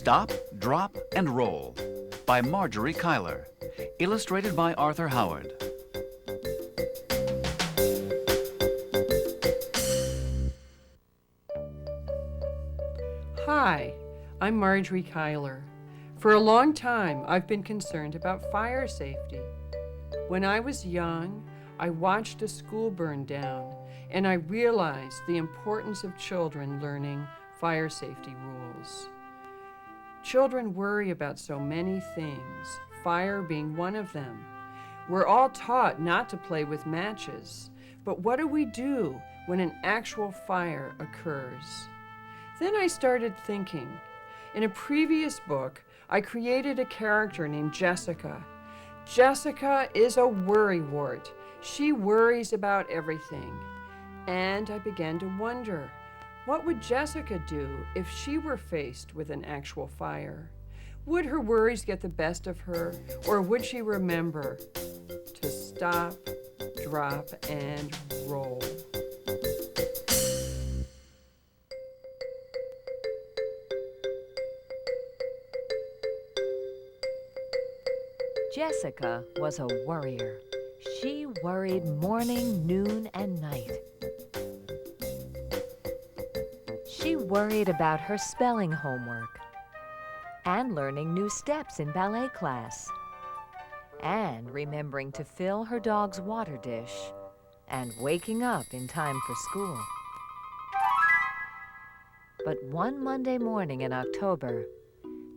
Stop, Drop, and Roll by Margery Cuyler. Illustrated by Arthur Howard. Hi, I'm Margery Cuyler. For a long time, I've been concerned about fire safety. When I was young, I watched a school burn down, and I realized the importance of children learning fire safety rules. Children worry about so many things, fire being one of them. We're all taught not to play with matches, but what do we do when an actual fire occurs? Then I started thinking. In a previous book, I created a character named Jessica. Jessica is a worrywart. She worries about everything. And I began to wonder, what would Jessica do if she were faced with an actual fire? Would her worries get the best of her, or would she remember to stop, drop, and roll? Jessica was a worrier. She worried morning, noon, and night. She worried about her spelling homework, and learning new steps in ballet class, and remembering to fill her dog's water dish, and waking up in time for school. But one Monday morning in October,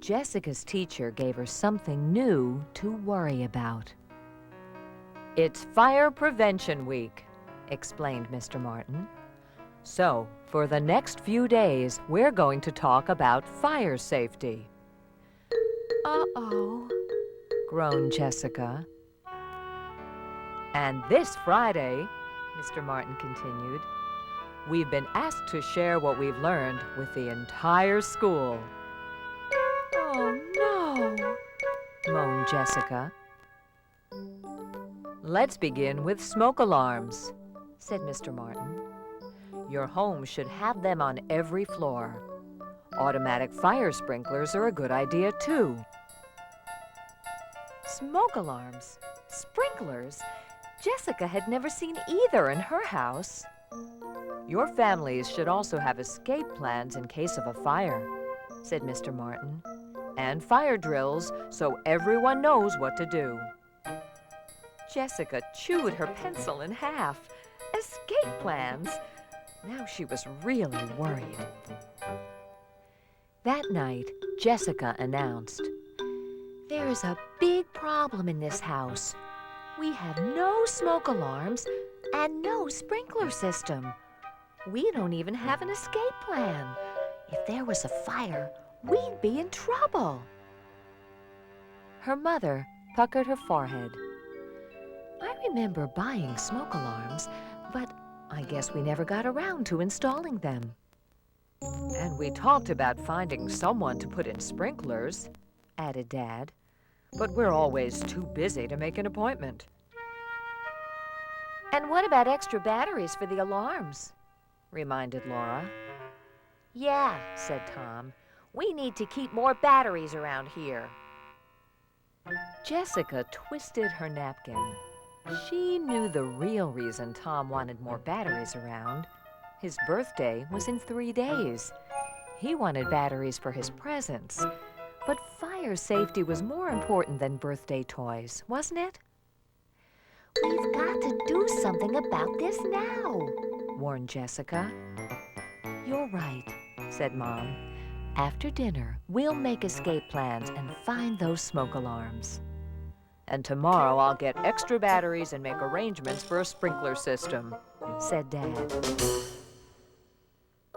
Jessica's teacher gave her something new to worry about. "It's Fire Prevention Week," explained Mr. Martin. "So, for the next few days, we're going to talk about fire safety." "Uh-oh," groaned Jessica. "And this Friday," Mr. Martin continued, "we've been asked to share what we've learned with the entire school." "Oh, no," moaned Jessica. "Let's begin with smoke alarms," said Mr. Martin. "Your home should have them on every floor. Automatic fire sprinklers are a good idea, too." Smoke alarms? Sprinklers? Jessica had never seen either in her house. "Your families should also have escape plans in case of a fire," said Mr. Martin, "and fire drills so everyone knows what to do." Jessica chewed her pencil in half. Escape plans? Now she was really worried. That night, Jessica announced, "There is a big problem in this house. We have no smoke alarms and no sprinkler system. We don't even have an escape plan. If there was a fire, we'd be in trouble." Her mother puckered her forehead. "I remember buying smoke alarms, but I guess we never got around to installing them." "And we talked about finding someone to put in sprinklers," added Dad, "but we're always too busy to make an appointment." "And what about extra batteries for the alarms?" reminded Laura. "Yeah," said Tom, "we need to keep more batteries around here." Jessica twisted her napkin. She knew the real reason Tom wanted more batteries around. His birthday was in 3 days. He wanted batteries for his presents. But fire safety was more important than birthday toys, wasn't it? "We've got to do something about this now," warned Jessica. "You're right," said Mom. "After dinner, we'll make escape plans and find those smoke alarms. And tomorrow I'll get extra batteries and make arrangements for a sprinkler system," said Dad.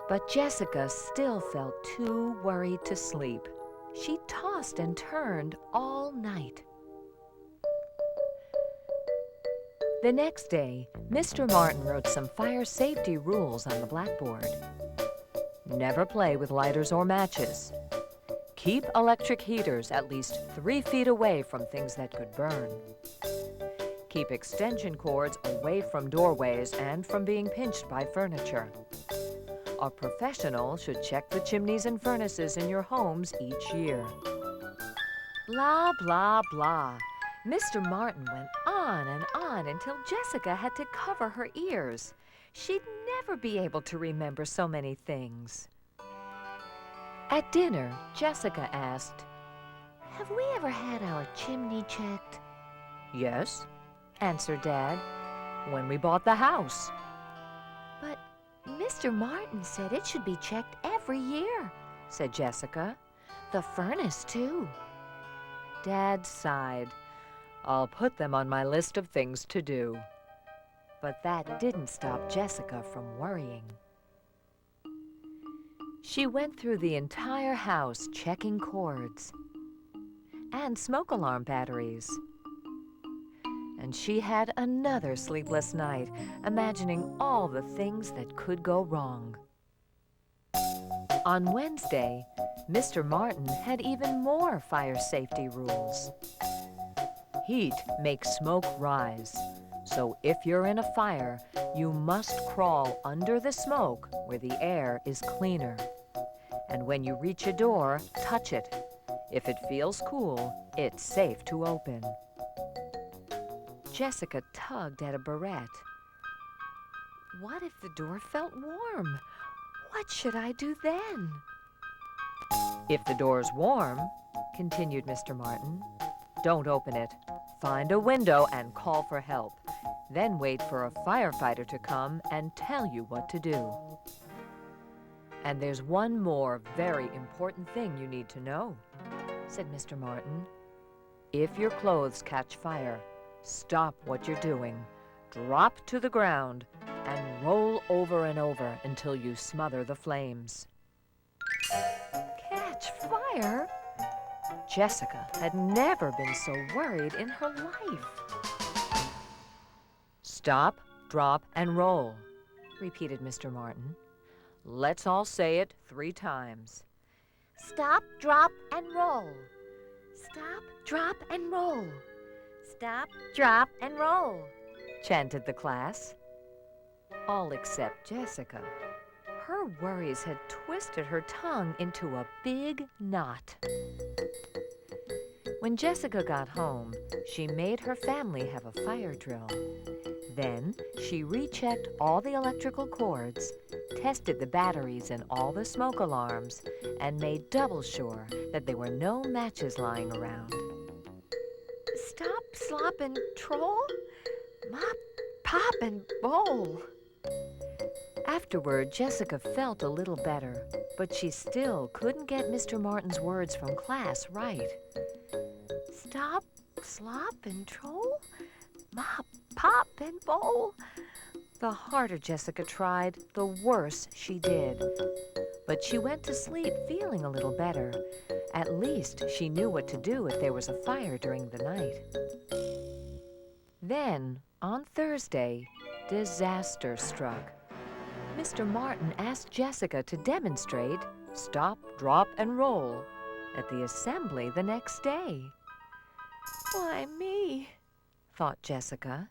But Jessica still felt too worried to sleep. She tossed and turned all night. The next day, Mr. Martin wrote some fire safety rules on the blackboard. Never play with lighters or matches. Keep electric heaters at least 3 feet away from things that could burn. Keep extension cords away from doorways and from being pinched by furniture. A professional should check the chimneys and furnaces in your homes each year. Blah, blah, blah. Mr. Martin went on and on until Jessica had to cover her ears. She'd never be able to remember so many things. At dinner, Jessica asked, "Have we ever had our chimney checked?" "Yes," answered Dad, "when we bought the house." "But Mr. Martin said it should be checked every year," said Jessica. "The furnace, too." Dad sighed. "I'll put them on my list of things to do." But that didn't stop Jessica from worrying. She went through the entire house checking cords and smoke alarm batteries. And she had another sleepless night, imagining all the things that could go wrong. On Wednesday, Mr. Martin had even more fire safety rules. Heat makes smoke rise, so if you're in a fire, you must crawl under the smoke where the air is cleaner. And when you reach a door, touch it. If it feels cool, it's safe to open. Jessica tugged at a barrette. What if the door felt warm? What should I do then? If the door's warm, continued Mr. Martin, don't open it. Find a window and call for help. Then wait for a firefighter to come and tell you what to do. And there's one more very important thing you need to know, said Mr. Martin. If your clothes catch fire, stop what you're doing, drop to the ground, and roll over and over until you smother the flames. Catch fire? Jessica had never been so worried in her life. Stop, drop, and roll, repeated Mr. Martin. Let's all say it 3 times. Stop, drop, and roll. Stop, drop, and roll. Stop, drop, and roll, chanted the class. All except Jessica. Her worries had twisted her tongue into a big knot. When Jessica got home, she made her family have a fire drill. Then she rechecked all the electrical cords, tested the batteries in all the smoke alarms, and made double sure that there were no matches lying around. Stop, slop, and troll? Mop, pop, and bowl. Afterward, Jessica felt a little better, but she still couldn't get Mr. Martin's words from class right. Stop, slop, and troll? Mop, pop, and bowl? The harder Jessica tried, the worse she did. But she went to sleep feeling a little better. At least she knew what to do if there was a fire during the night. Then, on Thursday, disaster struck. Mr. Martin asked Jessica to demonstrate stop, drop, and roll at the assembly the next day. Why me? Thought Jessica.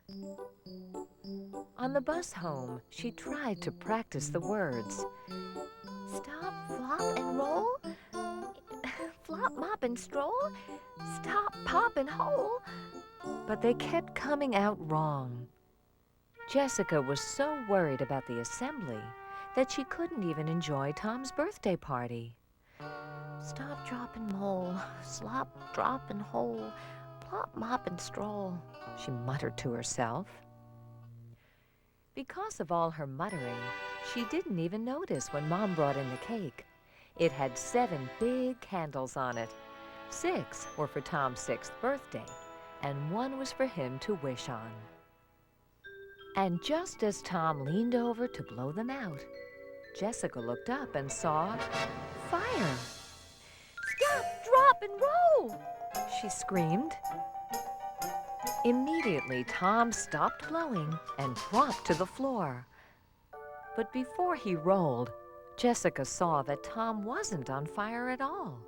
On the bus home, she tried to practice the words. Stop, flop, and roll. Flop, mop, and stroll. Stop, pop, and hole. But they kept coming out wrong. Jessica was so worried about the assembly that she couldn't even enjoy Tom's birthday party. Stop, drop, and roll. Slop, drop, and hole. Plop, mop, and stroll, she muttered to herself. Because of all her muttering, she didn't even notice when Mom brought in the cake. It had 7 big candles on it. 6 were for Tom's 6th birthday, and 1 was for him to wish on. And just as Tom leaned over to blow them out, Jessica looked up and saw fire. Stop, drop, and roll, she screamed. Immediately, Tom stopped blowing and dropped to the floor. But before he rolled, Jessica saw that Tom wasn't on fire at all.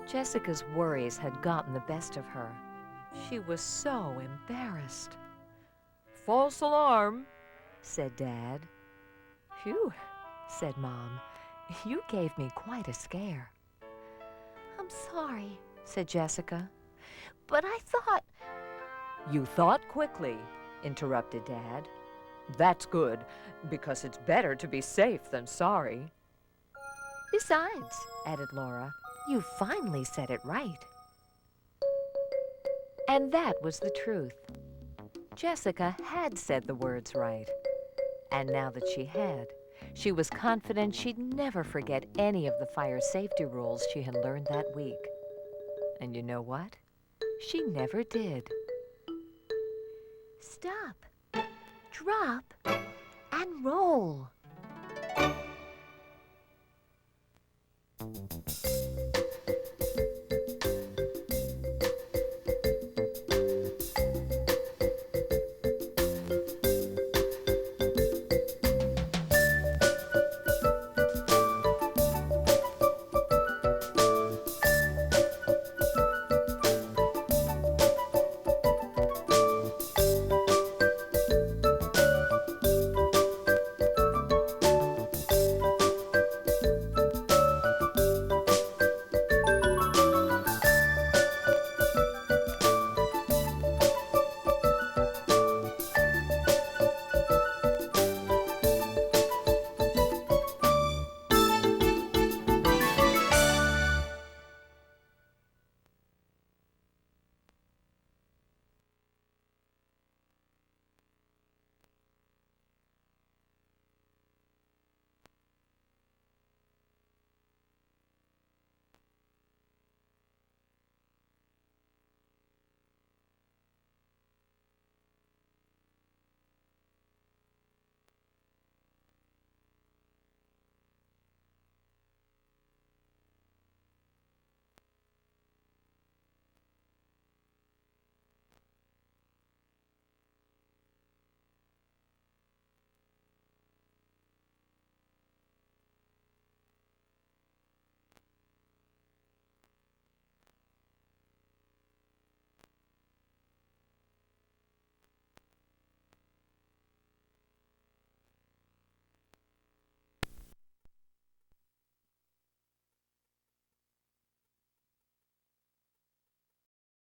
Jessica's worries had gotten the best of her. She was so embarrassed. False alarm, said Dad. Phew, said Mom. "You gave me quite a scare." "I'm sorry," said Jessica, "but I thought—" "You thought quickly," interrupted Dad. "That's good, because it's better to be safe than sorry." "Besides," added Laura, "you finally said it right." And that was the truth. Jessica had said the words right. And now that she had, she was confident she'd never forget any of the fire safety rules she had learned that week. And you know what? She never did. Stop, drop, and roll.